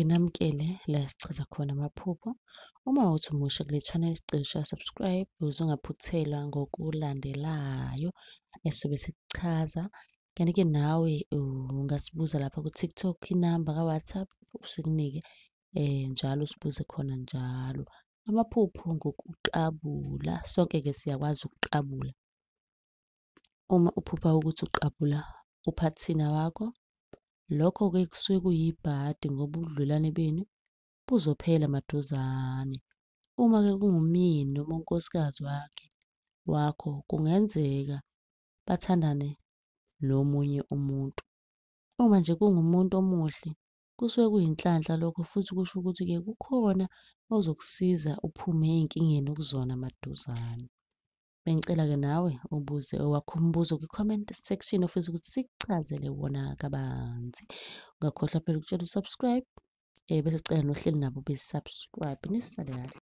Nginamukele la esichaza khona amaphupho. Uma uthi umusha kule channel sicela usha-subscribe ukuze ungaphuthelwa ngokulandelayo esizobe sikuchaza. Kanti-ke nawe ungasibuza lapha ku-TikTok inamba ka-WhatsApp sikunike njalo usibuze khona njalo. Amaphupho ngokuqabula, sonke-ke siyakwazi ukuqabula. Uma uphupha ukuthi uqabula uphathina wakho, lokho-ke kusuke kuyibhadi ngoba ubudlelwane benu buzophela maduzane. Uma-ke kungumyeni noma unkosikazi wakho kungenzeka bathandane nomunye umuntu. Uma nje kungumuntu omuhle kusuke kuyinhlanhla lokho futhi kusho ukuthi-ke kukhona ozokusiza uphume ey'nkingeni okuzona maduzane. Bengicela-ke nawe ubuze owakho umbuzo kwi-comment section ofisa ukuthi sikuchazele wona kabanzi. Ungakhohlwa phela ukutshela u-subscribe bese ucela nohleli nabo besi-subscribe. Nisale kahle.